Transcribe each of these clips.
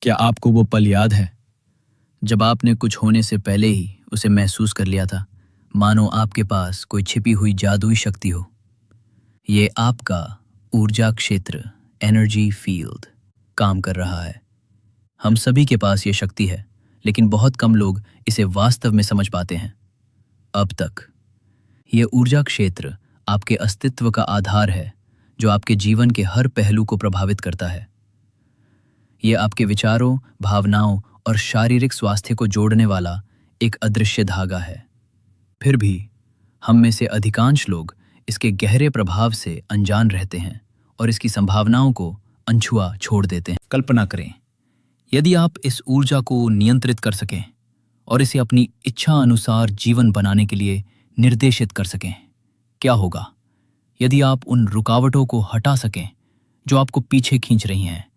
क्या आपको वो पल याद है जब आपने कुछ होने से पहले ही उसे महसूस कर लिया था, मानो आपके पास कोई छिपी हुई जादुई शक्ति हो? ये आपका ऊर्जा क्षेत्र, एनर्जी फील्ड, काम कर रहा है। हम सभी के पास ये शक्ति है, लेकिन बहुत कम लोग इसे वास्तव में समझ पाते हैं। अब तक ये ऊर्जा क्षेत्र आपके अस्तित्व का आधार है, जो आपके जीवन के हर पहलू को प्रभावित करता है। ये आपके विचारों, भावनाओं और शारीरिक स्वास्थ्य को जोड़ने वाला एक अदृश्य धागा है। फिर भी हम में से अधिकांश लोग इसके गहरे प्रभाव से अनजान रहते हैं और इसकी संभावनाओं को अनछुआ छोड़ देते हैं। कल्पना करें, यदि आप इस ऊर्जा को नियंत्रित कर सकें और इसे अपनी इच्छा अनुसार जीवन बनाने के लिए निर्देशित कर सकें, क्या होगा? यदि आप उन रुकावटों को हटा सकें जो आपको पीछे खींच रही हैं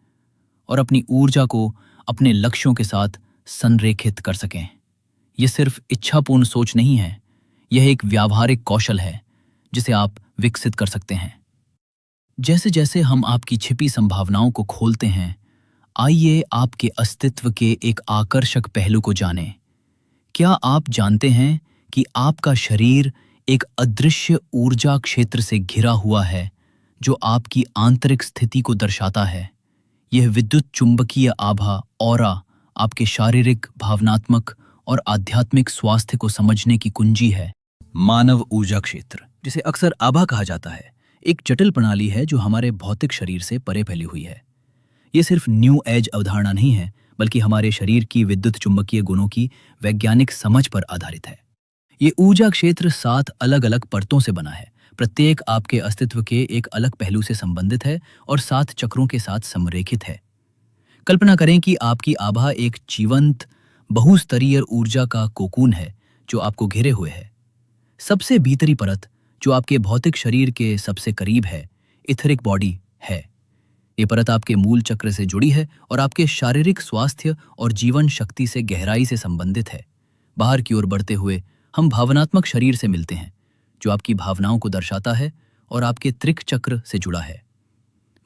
और अपनी ऊर्जा को अपने लक्ष्यों के साथ संरेखित कर सकें। यह सिर्फ इच्छापूर्ण सोच नहीं है, यह एक व्यावहारिक कौशल है जिसे आप विकसित कर सकते हैं। जैसे जैसे हम आपकी छिपी संभावनाओं को खोलते हैं, आइए आपके अस्तित्व के एक आकर्षक पहलू को जानें। क्या आप जानते हैं कि आपका शरीर एक अदृश्य ऊर्जा क्षेत्र से घिरा हुआ है जो आपकी आंतरिक स्थिति को दर्शाता है? यह विद्युत चुंबकीय आभा ऑरा आपके शारीरिक, भावनात्मक और आध्यात्मिक स्वास्थ्य को समझने की कुंजी है। मानव ऊर्जा क्षेत्र, जिसे अक्सर आभा कहा जाता है, एक जटिल प्रणाली है जो हमारे भौतिक शरीर से परे फैली हुई है। ये सिर्फ न्यू एज अवधारणा नहीं है, बल्कि हमारे शरीर की विद्युत चुंबकीय गुणों की वैज्ञानिक समझ पर आधारित है। ये ऊर्जा क्षेत्र 7 अलग अलग परतों से बना है। प्रत्येक आपके अस्तित्व के एक अलग पहलू से संबंधित है और 7 चक्रों के साथ संरेखित है। कल्पना करें कि आपकी आभा एक जीवंत, बहुस्तरीय ऊर्जा का कोकून है जो आपको घेरे हुए है। सबसे भीतरी परत, जो आपके भौतिक शरीर के सबसे करीब है, इथरिक बॉडी है। ये परत आपके मूल चक्र से जुड़ी है और आपके शारीरिक स्वास्थ्य और जीवन शक्ति से गहराई से संबंधित है। बाहर की ओर बढ़ते हुए हम भावनात्मक शरीर से मिलते हैं, जो आपकी भावनाओं को दर्शाता है और आपके त्रिक चक्र से जुड़ा है।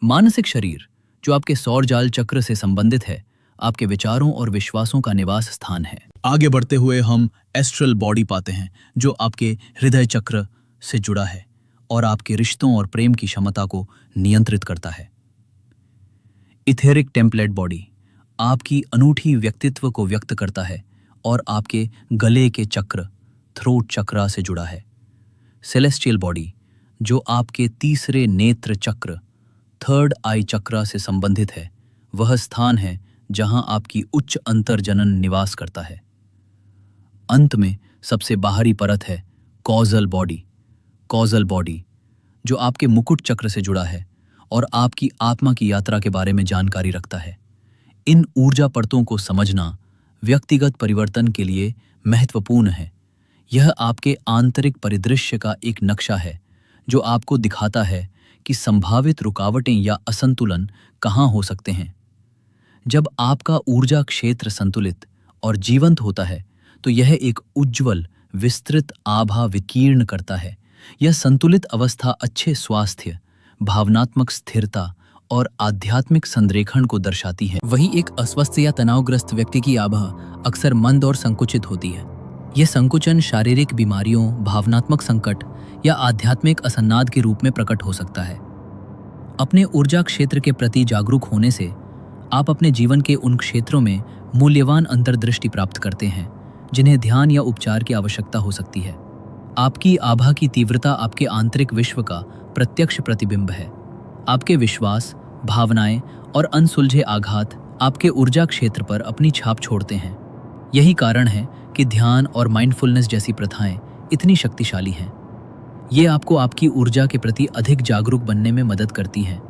मानसिक शरीर, जो आपके सौर जाल चक्र से संबंधित है, आपके विचारों और विश्वासों का निवास स्थान है। आगे बढ़ते हुए हम एस्ट्रल बॉडी पाते हैं, जो आपके हृदय चक्र से जुड़ा है और आपके रिश्तों और प्रेम की क्षमता को नियंत्रित करता है। इथेरिक टेम्पलेट बॉडी आपकी अनूठी व्यक्तित्व को व्यक्त करता है और आपके गले के चक्र, थ्रोट चक्र से जुड़ा है। सेलेस्टियल बॉडी, जो आपके तीसरे नेत्र चक्र, थर्ड आई चक्र से संबंधित है, वह स्थान है जहां आपकी उच्च अंतर्जनन निवास करता है। अंत में सबसे बाहरी परत है कॉजल बॉडी। कॉजल बॉडी, जो आपके मुकुट चक्र से जुड़ा है और आपकी आत्मा की यात्रा के बारे में जानकारी रखता है। इन ऊर्जा परतों को समझना व्यक्तिगत परिवर्तन के लिए महत्वपूर्ण है। यह आपके आंतरिक परिदृश्य का एक नक्शा है जो आपको दिखाता है कि संभावित रुकावटें या असंतुलन कहाँ हो सकते हैं। जब आपका ऊर्जा क्षेत्र संतुलित और जीवंत होता है, तो यह एक उज्ज्वल, विस्तृत आभा विकीर्ण करता है। यह संतुलित अवस्था अच्छे स्वास्थ्य, भावनात्मक स्थिरता और आध्यात्मिक संरेखण को दर्शाती है। वहीं एक अस्वस्थ या तनावग्रस्त व्यक्ति की आभा अक्सर मंद और संकुचित होती है। यह संकुचन शारीरिक बीमारियों, भावनात्मक संकट या आध्यात्मिक असन्नाद के रूप में प्रकट हो सकता है। अपने ऊर्जा क्षेत्र के प्रति जागरूक होने से आप अपने जीवन के उन क्षेत्रों में मूल्यवान अंतर्दृष्टि प्राप्त करते हैं जिन्हें ध्यान या उपचार की आवश्यकता हो सकती है। आपकी आभा की तीव्रता आपके आंतरिक विश्व का प्रत्यक्ष प्रतिबिंब है। आपके विश्वास, भावनाएं और अनसुलझे आघात आपके ऊर्जा क्षेत्र पर अपनी छाप छोड़ते हैं। यही कारण है कि ध्यान और माइंडफुलनेस जैसी प्रथाएं इतनी शक्तिशाली हैं। ये आपको आपकी ऊर्जा के प्रति अधिक जागरूक बनने में मदद करती हैं,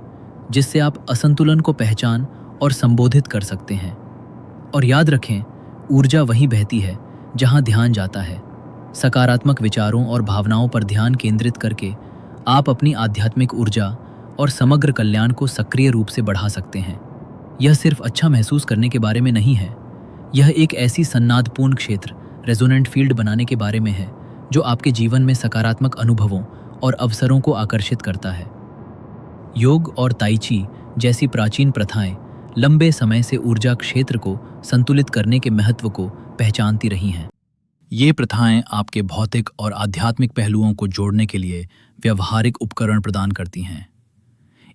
जिससे आप असंतुलन को पहचान और संबोधित कर सकते हैं। और याद रखें, ऊर्जा वहीं बहती है जहां ध्यान जाता है। सकारात्मक विचारों और भावनाओं पर ध्यान केंद्रित करके आप अपनी आध्यात्मिक ऊर्जा और समग्र कल्याण को सक्रिय रूप से बढ़ा सकते हैं। यह सिर्फ अच्छा महसूस करने के बारे में नहीं है, यह एक ऐसी सन्नादपूर्ण क्षेत्र, रेजोनेंट फील्ड बनाने के बारे में है जो आपके जीवन में सकारात्मक अनुभवों और अवसरों को आकर्षित करता है। योग और ताई ची जैसी प्राचीन प्रथाएं लंबे समय से ऊर्जा क्षेत्र को संतुलित करने के महत्व को पहचानती रही हैं। ये प्रथाएं आपके भौतिक और आध्यात्मिक पहलुओं को जोड़ने के लिए व्यवहारिक उपकरण प्रदान करती हैं।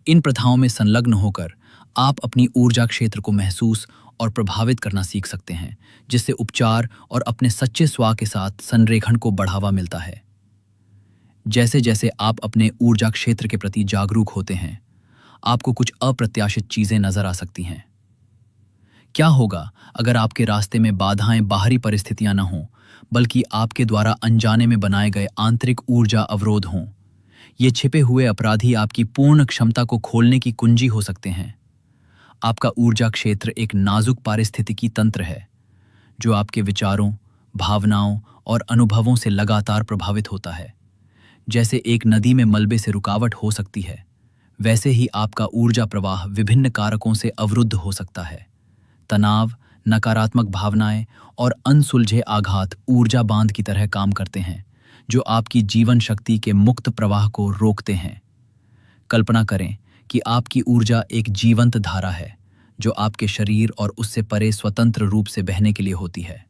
इन प्रथाओं में संलग्न होकर आप अपनी ऊर्जा क्षेत्र को महसूस और प्रभावित करना सीख सकते हैं, जिससे उपचार और अपने सच्चे स्व के साथ संरेखण को बढ़ावा मिलता है। जैसे जैसे आप अपने ऊर्जा क्षेत्र के प्रति जागरूक होते हैं, आपको कुछ अप्रत्याशित चीजें नजर आ सकती हैं। क्या होगा अगर आपके रास्ते में बाधाएं बाहरी परिस्थितियां न हों, बल्कि आपके द्वारा अनजाने में बनाए गए आंतरिक ऊर्जा अवरोध हों? ये छिपे हुए अपराधी आपकी पूर्ण क्षमता को खोलने की कुंजी हो सकते हैं। आपका ऊर्जा क्षेत्र एक नाजुक पारिस्थितिकी तंत्र है, जो आपके विचारों, भावनाओं और अनुभवों से लगातार प्रभावित होता है। जैसे एक नदी में मलबे से रुकावट हो सकती है, वैसे ही आपका ऊर्जा प्रवाह विभिन्न कारकों से अवरुद्ध हो सकता है। तनाव, नकारात्मक भावनाएं और अनसुलझे आघात ऊर्जा बांध की तरह काम करते हैं, जो आपकी जीवन शक्ति के मुक्त प्रवाह को रोकते हैं। कल्पना करें कि आपकी ऊर्जा एक जीवंत धारा है, जो आपके शरीर और उससे परे स्वतंत्र रूप से बहने के लिए होती है।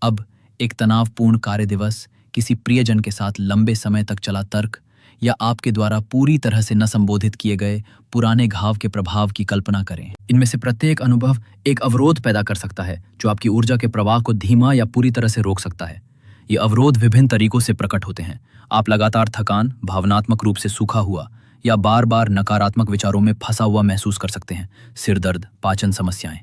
अब एक तनावपूर्ण कार्य दिवस, किसी प्रियजन के साथ लंबे समय तक चला तर्क, या आपके द्वारा पूरी तरह से न संबोधित किए गए पुराने घाव के प्रभाव की कल्पना करें। इनमें से प्रत्येक अनुभव एक अवरोध पैदा कर सकता है, जो आपकी ऊर्जा के प्रवाह को धीमा या पूरी तरह से रोक सकता है। ये अवरोध विभिन्न तरीकों से प्रकट होते हैं। आप लगातार थकान, भावनात्मक रूप से सूखा हुआ या बार बार नकारात्मक विचारों में फंसा हुआ महसूस कर सकते हैं। सिर दर्द, पाचन समस्याएं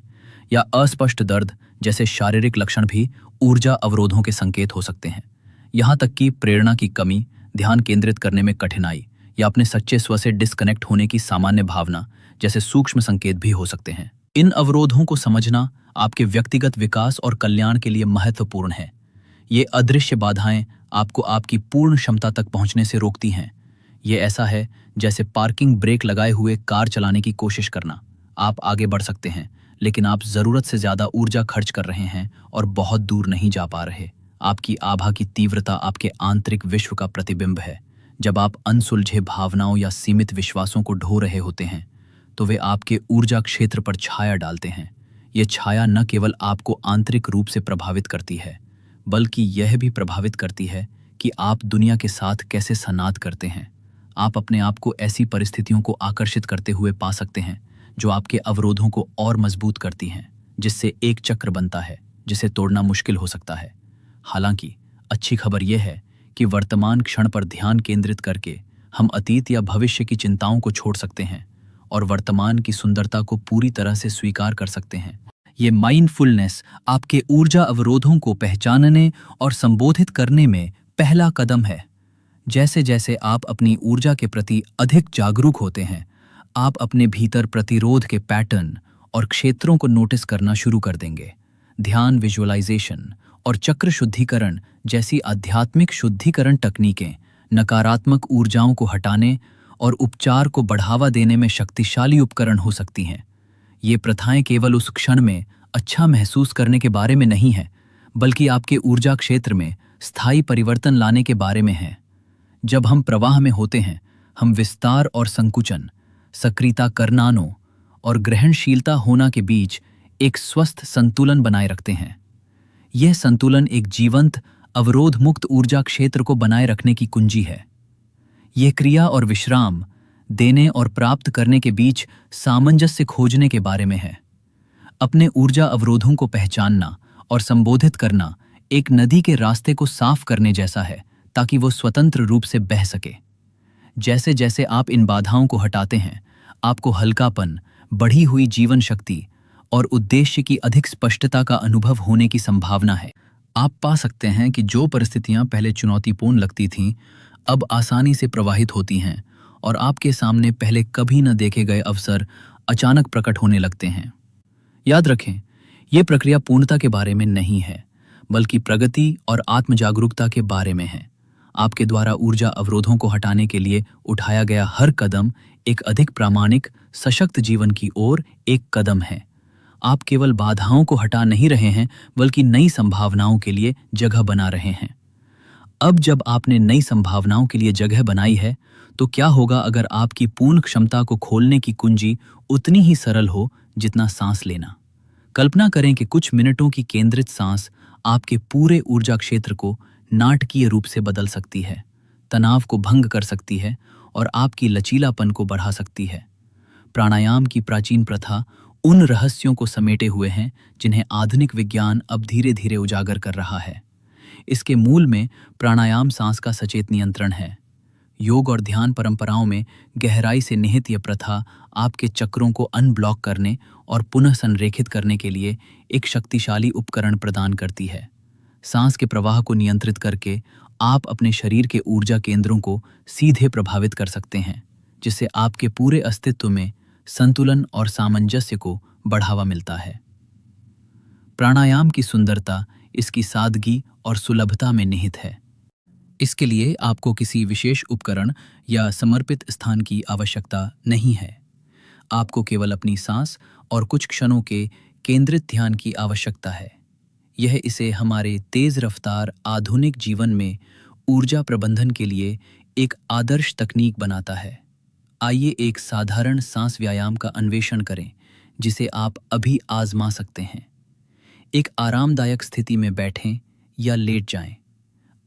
या अस्पष्ट दर्द जैसे शारीरिक लक्षण भी ऊर्जा अवरोधों के संकेत हो सकते हैं। यहाँ तक कि प्रेरणा की कमी, ध्यान केंद्रित करने में कठिनाई या अपने सच्चे स्व से डिस्कनेक्ट होने की सामान्य भावना जैसे सूक्ष्म संकेत भी हो सकते हैं। इन अवरोधों को समझना आपके व्यक्तिगत विकास और कल्याण के लिए महत्वपूर्ण है। ये अदृश्य बाधाएं आपको आपकी पूर्ण क्षमता तक पहुंचने से रोकती हैं। ये ऐसा है जैसे पार्किंग ब्रेक लगाए हुए कार चलाने की कोशिश करना। आप आगे बढ़ सकते हैं, लेकिन आप जरूरत से ज्यादा ऊर्जा खर्च कर रहे हैं और बहुत दूर नहीं जा पा रहे। आपकी आभा की तीव्रता आपके आंतरिक विश्व का प्रतिबिंब है। जब आप अनसुलझे भावनाओं या सीमित विश्वासों को ढो रहे होते हैं, तो वे आपके ऊर्जा क्षेत्र पर छाया डालते हैं। ये छाया न केवल आपको आंतरिक रूप से प्रभावित करती है, बल्कि यह भी प्रभावित करती है कि आप दुनिया के साथ कैसे संवाद करते हैं। आप अपने आप को ऐसी परिस्थितियों को आकर्षित करते हुए पा सकते हैं जो आपके अवरोधों को और मजबूत करती हैं, जिससे एक चक्र बनता है जिसे तोड़ना मुश्किल हो सकता है। हालांकि अच्छी खबर यह है कि वर्तमान क्षण पर ध्यान केंद्रित करके हम अतीत या भविष्य की चिंताओं को छोड़ सकते हैं और वर्तमान की सुंदरता को पूरी तरह से स्वीकार कर सकते हैं। ये माइंडफुलनेस आपके ऊर्जा अवरोधों को पहचानने और संबोधित करने में पहला कदम है। जैसे जैसे आप अपनी ऊर्जा के प्रति अधिक जागरूक होते हैं, आप अपने भीतर प्रतिरोध के पैटर्न और क्षेत्रों को नोटिस करना शुरू कर देंगे। ध्यान, विजुअलाइजेशन और चक्र शुद्धिकरण जैसी आध्यात्मिक शुद्धिकरण तकनीकें नकारात्मक ऊर्जाओं को हटाने और उपचार को बढ़ावा देने में शक्तिशाली उपकरण हो सकती हैं। ये प्रथाएं केवल उस क्षण में अच्छा महसूस करने के बारे में नहीं हैं, बल्कि आपके ऊर्जा क्षेत्र में स्थायी परिवर्तन लाने के बारे में हैं। जब हम प्रवाह में होते हैं, हम विस्तार और संकुचन, सक्रियता करनानो और ग्रहणशीलता होना के बीच एक स्वस्थ संतुलन बनाए रखते हैं। यह संतुलन एक जीवंत, अवरोध मुक्त ऊर्जा क्षेत्र को बनाए रखने की कुंजी है। यह क्रिया और विश्राम देने और प्राप्त करने के बीच सामंजस्य खोजने के बारे में है। अपने ऊर्जा अवरोधों को पहचानना और संबोधित करना एक नदी के रास्ते को साफ करने जैसा है, ताकि वो स्वतंत्र रूप से बह सके। जैसे जैसे आप इन बाधाओं को हटाते हैं, आपको हल्कापन, बढ़ी हुई जीवन शक्ति और उद्देश्य की अधिक स्पष्टता का अनुभव होने की संभावना है। आप पा सकते हैं कि जो परिस्थितियां पहले चुनौतीपूर्ण लगती थीं, अब आसानी से प्रवाहित होती हैं और आपके सामने पहले कभी न देखे गए अवसर अचानक प्रकट होने लगते हैं। याद रखें, यह प्रक्रिया पूर्णता के बारे में नहीं है, बल्कि प्रगति और आत्म जागरूकता के बारे में है। आपके द्वारा ऊर्जा अवरोधों को हटाने के लिए उठाया गया हर कदम एक अधिक प्रामाणिक, सशक्त जीवन की ओर एक कदम है। आप केवल बाधाओं को हटा नहीं रहे हैं, बल्कि नई संभावनाओं के लिए जगह बना रहे हैं। अब जब आपने नई संभावनाओं के लिए जगह बनाई है, तो क्या होगा अगर आपकी पूर्ण क्षमता को खोलने की कुंजी उतनी ही सरल हो जितना सांस लेना? कल्पना करें कि कुछ मिनटों की केंद्रित सांस आपके पूरे ऊर्जा क्षेत्र को नाटकीय रूप से बदल सकती है, तनाव को भंग कर सकती है और आपकी लचीलापन को बढ़ा सकती है। प्राणायाम की प्राचीन प्रथा उन रहस्यों को समेटे हुए हैं जिन्हें आधुनिक विज्ञान अब धीरे धीरे उजागर कर रहा है। इसके मूल में प्राणायाम सांस का सचेत नियंत्रण है। योग और ध्यान परंपराओं में गहराई से निहित यह प्रथा आपके चक्रों को अनब्लॉक करने और पुनः संरेखित करने के लिए एक शक्तिशाली उपकरण प्रदान करती है। सांस के प्रवाह को नियंत्रित करके आप अपने शरीर के ऊर्जा केंद्रों को सीधे प्रभावित कर सकते हैं, जिससे आपके पूरे अस्तित्व में संतुलन और सामंजस्य को बढ़ावा मिलता है। प्राणायाम की सुंदरता इसकी सादगी और सुलभता में निहित है। इसके लिए आपको किसी विशेष उपकरण या समर्पित स्थान की आवश्यकता नहीं है। आपको केवल अपनी सांस और कुछ क्षणों के केंद्रित ध्यान की आवश्यकता है। यह इसे हमारे तेज रफ्तार आधुनिक जीवन में ऊर्जा प्रबंधन के लिए एक आदर्श तकनीक बनाता है। आइए एक साधारण सांस व्यायाम का अन्वेषण करें, जिसे आप अभी आजमा सकते हैं। एक आरामदायक स्थिति में बैठें या लेट जाएं।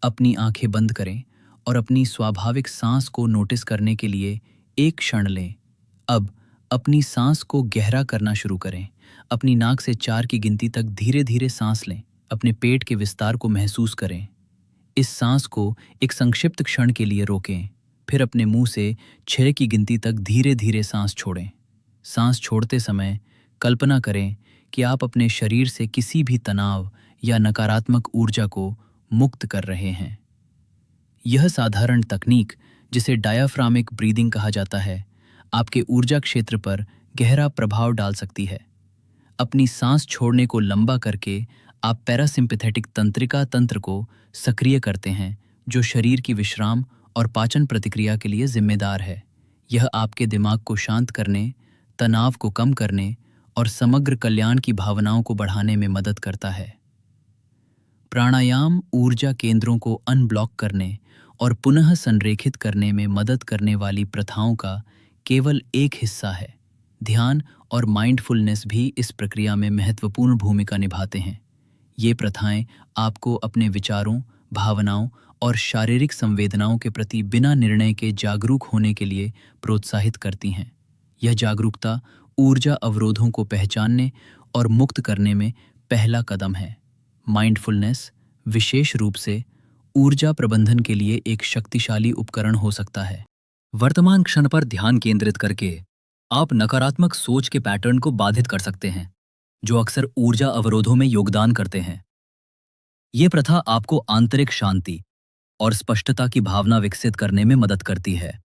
अपनी आंखें बंद करें और अपनी स्वाभाविक सांस को नोटिस करने के लिए एक क्षण लें। अब अपनी सांस को गहरा करना शुरू करें। अपनी नाक से 4 की गिनती तक धीरे धीरे सांस लें। अपने पेट के विस्तार को महसूस करें। इस सांस को एक संक्षिप्त क्षण के लिए रोकें, फिर अपने मुंह से 6 की गिनती तक धीरे धीरे सांस छोड़ें। सांस छोड़ते समय कल्पना करें कि आप अपने शरीर से किसी भी तनाव या नकारात्मक ऊर्जा को मुक्त कर रहे हैं। यह साधारण तकनीक, जिसे डायाफ्रामिक ब्रीदिंग कहा जाता है, आपके ऊर्जा क्षेत्र पर गहरा प्रभाव डाल सकती है। अपनी सांस छोड़ने को लंबा करके आप पैरासिम्पैथेटिक तंत्रिका तंत्र को सक्रिय करते हैं, जो शरीर की विश्राम और पाचन प्रतिक्रिया के लिए जिम्मेदार है। यह आपके दिमाग को शांत करने, तनाव को कम करने और समग्र कल्याण की भावनाओं को बढ़ाने में मदद करता है। प्राणायाम ऊर्जा केंद्रों को अनब्लॉक करने और पुनः संरेखित करने में मदद करने वाली प्रथाओं का केवल एक हिस्सा है। ध्यान और माइंडफुलनेस भी इस प्रक्रिया में महत्वपूर्ण भूमिका निभाते हैं। ये प्रथाएं आपको अपने विचारों, भावनाओं और शारीरिक संवेदनाओं के प्रति बिना निर्णय के जागरूक होने के लिए प्रोत्साहित करती हैं। यह जागरूकता ऊर्जा अवरोधों को पहचानने और मुक्त करने में पहला कदम है। माइंडफुलनेस विशेष रूप से ऊर्जा प्रबंधन के लिए एक शक्तिशाली उपकरण हो सकता है। वर्तमान क्षण पर ध्यान केंद्रित करके आप नकारात्मक सोच के पैटर्न को बाधित कर सकते हैं, जो अक्सर ऊर्जा अवरोधों में योगदान करते हैं। ये प्रथा आपको आंतरिक शांति और स्पष्टता की भावना विकसित करने में मदद करती है,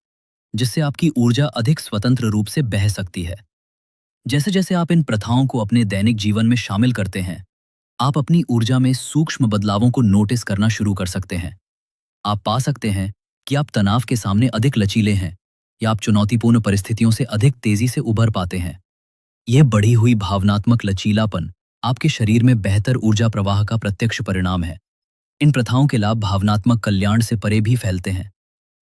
जिससे आपकी ऊर्जा अधिक स्वतंत्र रूप से बह सकती है। जैसे जैसे आप इन प्रथाओं को अपने दैनिक जीवन में शामिल करते हैं, आप अपनी ऊर्जा में सूक्ष्म बदलावों को नोटिस करना शुरू कर सकते हैं। आप पा सकते हैं कि आप तनाव के सामने अधिक लचीले हैं या आप चुनौतीपूर्ण परिस्थितियों से अधिक तेजी से उभर पाते हैं। यह बढ़ी हुई भावनात्मक लचीलापन आपके शरीर में बेहतर ऊर्जा प्रवाह का प्रत्यक्ष परिणाम है। इन प्रथाओं के लाभ भावनात्मक कल्याण से परे भी फैलते हैं।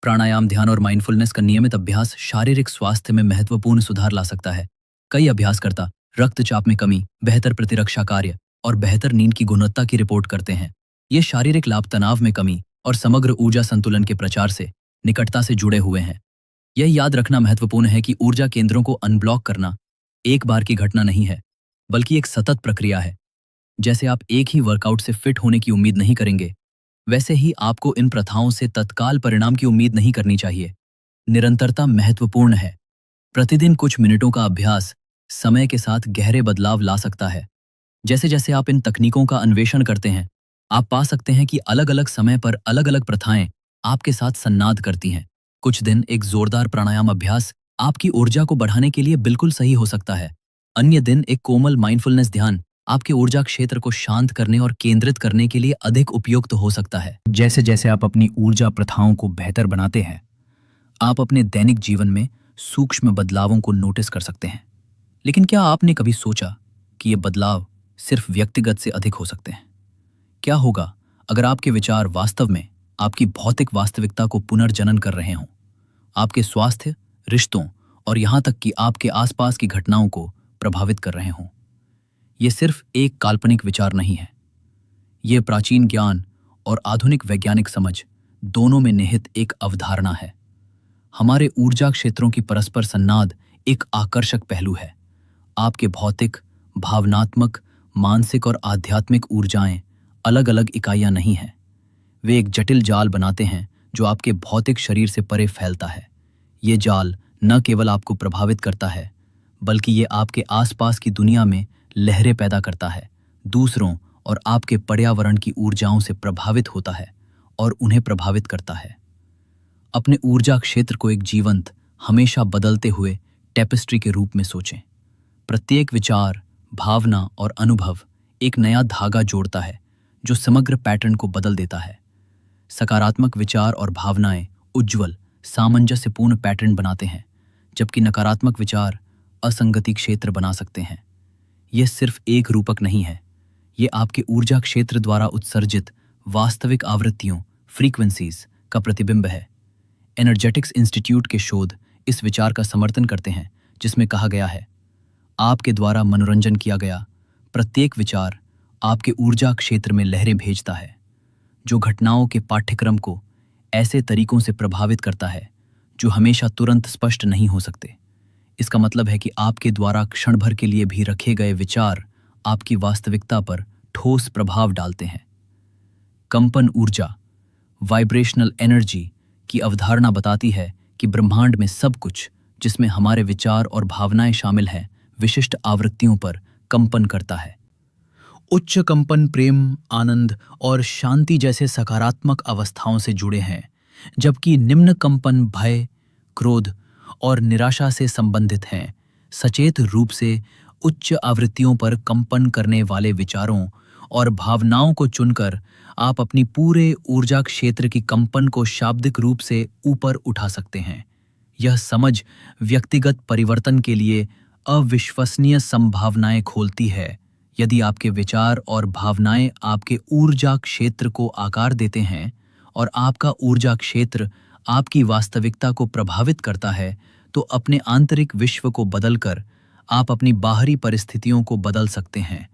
प्राणायाम, ध्यान और माइंडफुलनेस का नियमित अभ्यास शारीरिक स्वास्थ्य में महत्वपूर्ण सुधार ला सकता है। कई अभ्यासकर्ता रक्तचाप में कमी, बेहतर प्रतिरक्षा कार्य और बेहतर नींद की गुणवत्ता की रिपोर्ट करते हैं। ये शारीरिक लाभ तनाव में कमी और समग्र ऊर्जा संतुलन के प्रचार से निकटता से जुड़े हुए हैं। यह याद रखना महत्वपूर्ण है कि ऊर्जा केंद्रों को अनब्लॉक करना एक बार की घटना नहीं है, बल्कि एक सतत प्रक्रिया है। जैसे आप एक ही वर्कआउट से फिट होने की उम्मीद नहीं करेंगे, वैसे ही आपको इन प्रथाओं से तत्काल परिणाम की उम्मीद नहीं करनी चाहिए। निरंतरता महत्वपूर्ण है। प्रतिदिन कुछ मिनटों का अभ्यास समय के साथ गहरे बदलाव ला सकता है। जैसे जैसे आप इन तकनीकों का अन्वेषण करते हैं, आप पा सकते हैं कि अलग अलग समय पर अलग अलग प्रथाएं आपके साथ संवाद करती हैं। कुछ दिन एक जोरदार प्राणायाम अभ्यास आपकी ऊर्जा को बढ़ाने के लिए बिल्कुल सही हो सकता है। अन्य दिन एक कोमल माइंडफुलनेस ध्यान आपके ऊर्जा क्षेत्र को शांत करने और केंद्रित करने के लिए अधिक उपयुक्त हो सकता है। जैसे जैसे आप अपनी ऊर्जा प्रथाओं को बेहतर बनाते हैं, आप अपने दैनिक जीवन में सूक्ष्म बदलावों को नोटिस कर सकते हैं। लेकिन क्या आपने कभी सोचा कि ये बदलाव सिर्फ व्यक्तिगत से अधिक हो सकते हैं? क्या होगा अगर आपके विचार वास्तव में आपकी भौतिक वास्तविकता को पुनर्जनन कर रहे हों? आपके स्वास्थ्य, रिश्तों और यहाँ तक कि आपके आसपास की घटनाओं को प्रभावित कर रहे हों। ये सिर्फ एक काल्पनिक विचार नहीं है। ये प्राचीन ज्ञान और आधुनिक वैज्ञानिक समझ दोनों में निहित एक अवधारणा है। हमारे ऊर्जा क्षेत्रों की परस्पर संनाद एक आकर्षक पहलू है। आपके भौतिक, भावनात्मक, मानसिक और आध्यात्मिक ऊर्जाएं अलग अलग इकाइयां नहीं हैं। वे एक जटिल जाल बनाते हैं जो आपके भौतिक शरीर से परे फैलता है। ये जाल न केवल आपको प्रभावित करता है, बल्कि ये आपके आसपास की दुनिया में लहरें पैदा करता है, दूसरों और आपके पर्यावरण की ऊर्जाओं से प्रभावित होता है और उन्हें प्रभावित करता है। अपने ऊर्जा क्षेत्र को एक जीवंत, हमेशा बदलते हुए टेपेस्ट्री के रूप में सोचें। प्रत्येक विचार, भावना और अनुभव एक नया धागा जोड़ता है जो समग्र पैटर्न को बदल देता है। सकारात्मक विचार और भावनाएं उज्ज्वल, सामंजस्यपूर्ण पैटर्न बनाते हैं, जबकि नकारात्मक विचार असंगति क्षेत्र बना सकते हैं। यह सिर्फ एक रूपक नहीं है, ये आपके ऊर्जा क्षेत्र द्वारा उत्सर्जित वास्तविक आवृत्तियों, फ्रीक्वेंसीज का प्रतिबिंब है। एनर्जेटिक्स इंस्टीट्यूट के शोध इस विचार का समर्थन करते हैं, जिसमें कहा गया है, आपके द्वारा मनोरंजन किया गया प्रत्येक विचार आपके ऊर्जा क्षेत्र में लहरें भेजता है, जो घटनाओं के पाठ्यक्रम को ऐसे तरीकों से प्रभावित करता है जो हमेशा तुरंत स्पष्ट नहीं हो सकते। इसका मतलब है कि आपके द्वारा क्षण भर के लिए भी रखे गए विचार आपकी वास्तविकता पर ठोस प्रभाव डालते हैं। कंपन ऊर्जा, वाइब्रेशनल एनर्जी की अवधारणा बताती है कि ब्रह्मांड में सब कुछ, जिसमें हमारे विचार और भावनाएं शामिल हैं, विशिष्ट आवृत्तियों पर कंपन करता है। उच्च कंपन प्रेम, आनंद और शांति जैसे सकारात्मक अवस्थाओं से जुड़े हैं, जबकि निम्न कंपन भय, क्रोध और निराशा से संबंधित हैं। सचेत रूप से उच्च आवृत्तियों पर कंपन करने वाले विचारों और भावनाओं को चुनकर आप अपनी पूरे ऊर्जा क्षेत्र की कंपन को शाब्दिक रूप से ऊपर उठा सकते हैं। यह समझ व्यक्तिगत परिवर्तन के लिए अविश्वसनीय संभावनाएं खोलती है। यदि आपके विचार और भावनाएं आपके ऊर्जा क्षेत्र को आकार देते हैं और आपका ऊर्जा क्षेत्र आपकी वास्तविकता को प्रभावित करता है, तो अपने आंतरिक विश्व को बदलकर आप अपनी बाहरी परिस्थितियों को बदल सकते हैं।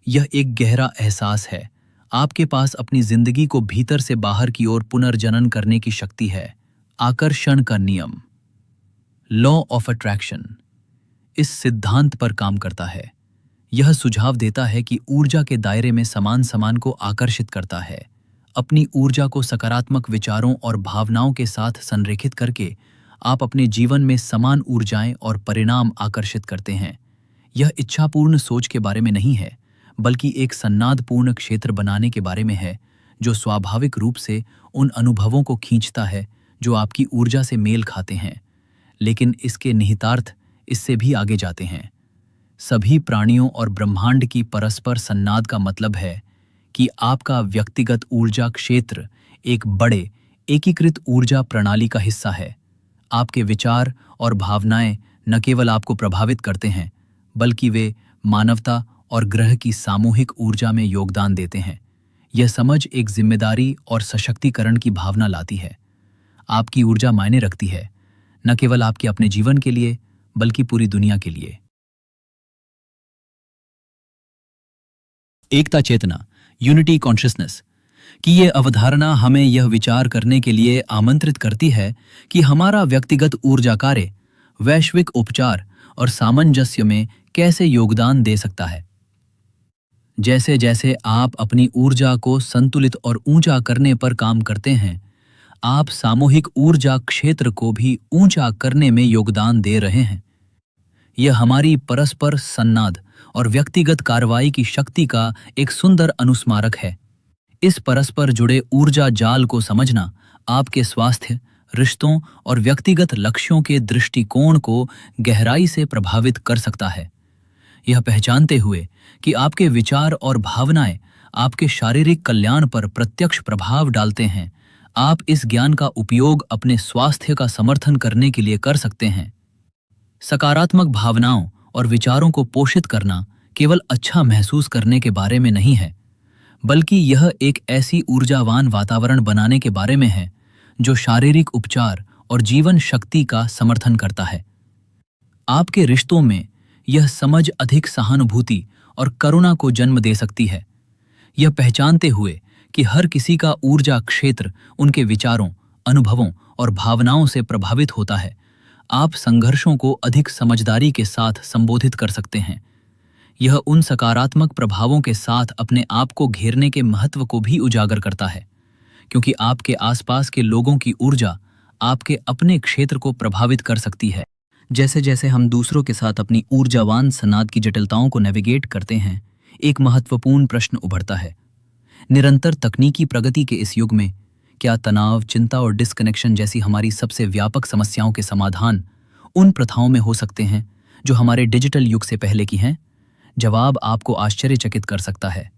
यह एक गहरा एहसास है। आपके पास अपनी जिंदगी को भीतर से बाहर की ओर पुनर्जनन करने की शक्ति है। आकर्षण का नियम, लॉ ऑफ अट्रैक्शन, इस सिद्धांत पर काम करता है। यह सुझाव देता है कि ऊर्जा के दायरे में समान को आकर्षित करता है। अपनी ऊर्जा को सकारात्मक विचारों और भावनाओं के साथ संरेखित करके आप अपने जीवन में समान ऊर्जाएं और परिणाम आकर्षित करते हैं। यह इच्छापूर्ण सोच के बारे में नहीं है, बल्कि एक सन्नादपूर्ण क्षेत्र बनाने के बारे में है, जो स्वाभाविक रूप से उन अनुभवों को खींचता है जो आपकी ऊर्जा से मेल खाते हैं। लेकिन इसके निहितार्थ इससे भी आगे जाते हैं। सभी प्राणियों और ब्रह्मांड की परस्पर संनाद का मतलब है कि आपका व्यक्तिगत ऊर्जा क्षेत्र एक बड़े, एकीकृत ऊर्जा प्रणाली का हिस्सा है। आपके विचार और भावनाएं न केवल आपको प्रभावित करते हैं, बल्कि वे मानवता और ग्रह की सामूहिक ऊर्जा में योगदान देते हैं। यह समझ एक जिम्मेदारी और सशक्तिकरण की भावना लाती है। आपकी ऊर्जा मायने रखती है, न केवल आपके अपने जीवन के लिए, बल्कि पूरी दुनिया के लिए। एकता चेतना, यूनिटी कॉन्शियसनेस की ये अवधारणा हमें यह विचार करने के लिए आमंत्रित करती है कि हमारा व्यक्तिगत ऊर्जा कार्य वैश्विक उपचार और सामंजस्य में कैसे योगदान दे सकता है। जैसे जैसे आप अपनी ऊर्जा को संतुलित और ऊंचा करने पर काम करते हैं, आप सामूहिक ऊर्जा क्षेत्र को भी ऊंचा करने में योगदान दे रहे हैं। यह हमारी परस्पर संनाद और व्यक्तिगत कार्रवाई की शक्ति का एक सुंदर अनुस्मारक है। इस परस्पर जुड़े ऊर्जा जाल को समझना आपके स्वास्थ्य, रिश्तों और व्यक्तिगत लक्ष्यों के दृष्टिकोण को गहराई से प्रभावित कर सकता है। यह पहचानते हुए कि आपके विचार और भावनाएं आपके शारीरिक कल्याण पर प्रत्यक्ष प्रभाव डालते हैं, आप इस ज्ञान का उपयोग अपने स्वास्थ्य का समर्थन करने के लिए कर सकते हैं। सकारात्मक भावनाओं और विचारों को पोषित करना केवल अच्छा महसूस करने के बारे में नहीं है, बल्कि यह एक ऐसी ऊर्जावान वातावरण बनाने के बारे में है जो शारीरिक उपचार और जीवन शक्ति का समर्थन करता है। आपके रिश्तों में यह समझ अधिक सहानुभूति और करुणा को जन्म दे सकती है। यह पहचानते हुए कि हर किसी का ऊर्जा क्षेत्र उनके विचारों, अनुभवों और भावनाओं से प्रभावित होता है, आप संघर्षों को अधिक समझदारी के साथ संबोधित कर सकते हैं। यह उन सकारात्मक प्रभावों के साथ अपने आप को घेरने के महत्व को भी उजागर करता है, क्योंकि आपके आसपास के लोगों की ऊर्जा आपके अपने क्षेत्र को प्रभावित कर सकती है। जैसे जैसे हम दूसरों के साथ अपनी ऊर्जावान संवाद की जटिलताओं को नेविगेट करते हैं, एक महत्वपूर्ण प्रश्न उभरता है। निरंतर तकनीकी प्रगति के इस युग में क्या तनाव, चिंता और डिस्कनेक्शन जैसी हमारी सबसे व्यापक समस्याओं के समाधान उन प्रथाओं में हो सकते हैं जो हमारे डिजिटल युग से पहले की हैं? जवाब आपको आश्चर्यचकित कर सकता है।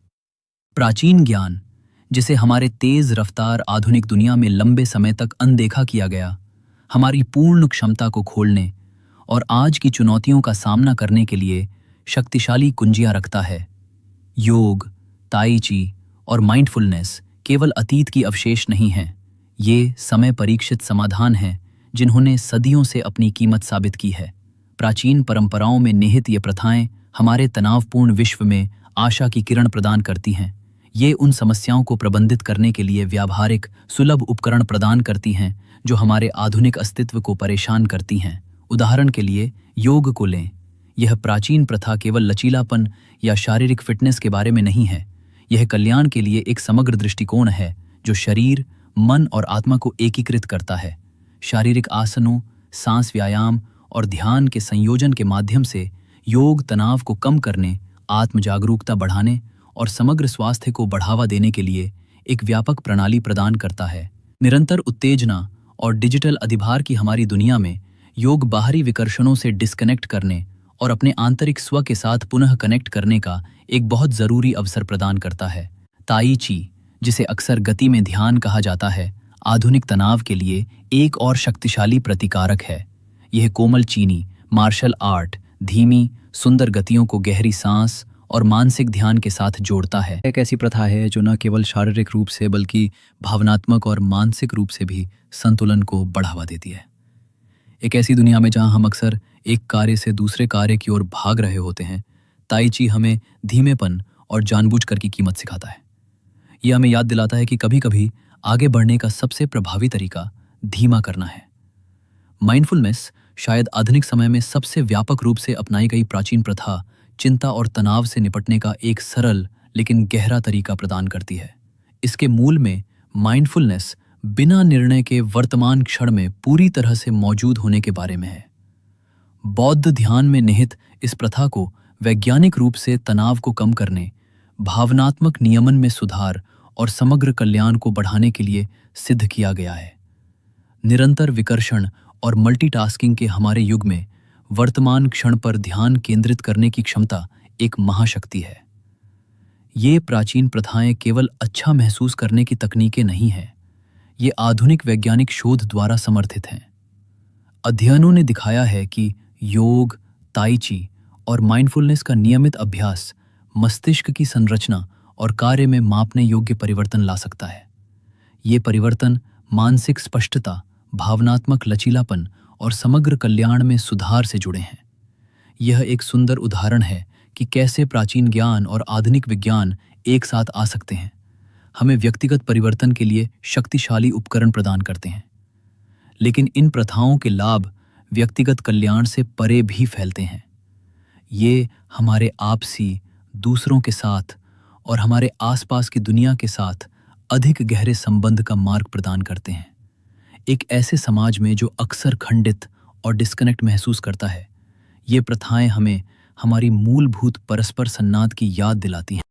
प्राचीन ज्ञान, जिसे हमारे तेज रफ्तार आधुनिक दुनिया में लंबे समय तक अनदेखा किया गया, हमारी पूर्ण क्षमता को खोलने और आज की चुनौतियों का सामना करने के लिए शक्तिशाली कुंजियां रखता है। योग, ताई ची और माइंडफुलनेस केवल अतीत की अवशेष नहीं हैं, ये समय परीक्षित समाधान हैं जिन्होंने सदियों से अपनी कीमत साबित की है। प्राचीन परंपराओं में निहित ये प्रथाएं हमारे तनावपूर्ण विश्व में आशा की किरण प्रदान करती हैं। ये उन समस्याओं को प्रबंधित करने के लिए व्यावहारिक, सुलभ उपकरण प्रदान करती हैं जो हमारे आधुनिक अस्तित्व को परेशान करती हैं। उदाहरण के लिए योग को लें। यह प्राचीन प्रथा केवल लचीलापन या शारीरिक फिटनेस के बारे में नहीं है। यह कल्याण के लिए एक समग्र दृष्टिकोण है जो शरीर, मन और आत्मा को एकीकृत करता है। शारीरिक आसनों, सांस व्यायाम और ध्यान के संयोजन के माध्यम से योग तनाव को कम करने, आत्म जागरूकता बढ़ाने और समग्र स्वास्थ्य को बढ़ावा देने के लिए एक व्यापक प्रणाली प्रदान करता है। निरंतर उत्तेजना और डिजिटल अधिभार की हमारी दुनिया में योग बाहरी विकर्षणों से डिस्कनेक्ट करने और अपने आंतरिक स्व के साथ पुनः कनेक्ट करने का एक बहुत जरूरी अवसर प्रदान करता है। ताई ची, जिसे अक्सर गति में ध्यान कहा जाता है, आधुनिक तनाव के लिए एक और शक्तिशाली प्रतिकारक है। यह कोमल चीनी मार्शल आर्ट धीमी, सुंदर गतियों को गहरी सांस और मानसिक ध्यान के साथ जोड़ता है। एक ऐसी प्रथा है जो न केवल शारीरिक रूप से बल्कि भावनात्मक और मानसिक रूप से भी संतुलन को बढ़ावा देती है। एक ऐसी दुनिया में जहां हम अक्सर एक कार्य से दूसरे कार्य की ओर भाग रहे होते हैं, ताई ची हमें धीमेपन और जानबूझकर की कीमत सिखाता है। यह हमें याद दिलाता है कि कभी-कभी आगे बढ़ने का सबसे प्रभावी तरीका धीमा करना है। माइंडफुलनेस शायद आधुनिक समय में सबसे व्यापक रूप से अपनाई गई प्राचीन प्रथा चिंता और तनाव से निपटने का एक सरल लेकिन गहरा तरीका प्रदान करती है। इसके मूल में माइंडफुलनेस बिना निर्णय के वर्तमान क्षण में पूरी तरह से मौजूद होने के बारे में है। बौद्ध ध्यान में निहित इस प्रथा को वैज्ञानिक रूप से तनाव को कम करने, भावनात्मक नियमन में सुधार और समग्र कल्याण को बढ़ाने के लिए सिद्ध किया गया है। निरंतर विकर्षण और मल्टीटास्किंग के हमारे युग में वर्तमान क्षण पर ध्यान केंद्रित करने की क्षमता एक महाशक्ति है। ये प्राचीन प्रथाएं केवल अच्छा महसूस करने की तकनीकें नहीं हैं, ये आधुनिक वैज्ञानिक शोध द्वारा समर्थित हैं। अध्ययनों ने दिखाया है कि योग, ताई ची और माइंडफुलनेस का नियमित अभ्यास मस्तिष्क की संरचना और कार्य में मापने योग्य परिवर्तन ला सकता है। ये परिवर्तन मानसिक स्पष्टता, भावनात्मक लचीलापन और समग्र कल्याण में सुधार से जुड़े हैं। यह एक सुंदर उदाहरण है कि कैसे प्राचीन ज्ञान और आधुनिक विज्ञान एक साथ आ सकते हैं, हमें व्यक्तिगत परिवर्तन के लिए शक्तिशाली उपकरण प्रदान करते हैं। लेकिन इन प्रथाओं के लाभ व्यक्तिगत कल्याण से परे भी फैलते हैं। ये हमारे आपसी, दूसरों के साथ और हमारे आसपास की दुनिया के साथ अधिक गहरे संबंध का मार्ग प्रदान करते हैं। एक ऐसे समाज में जो अक्सर खंडित और डिस्कनेक्ट महसूस करता है, ये प्रथाएं हमें हमारी मूलभूत परस्पर संवाद की याद दिलाती हैं।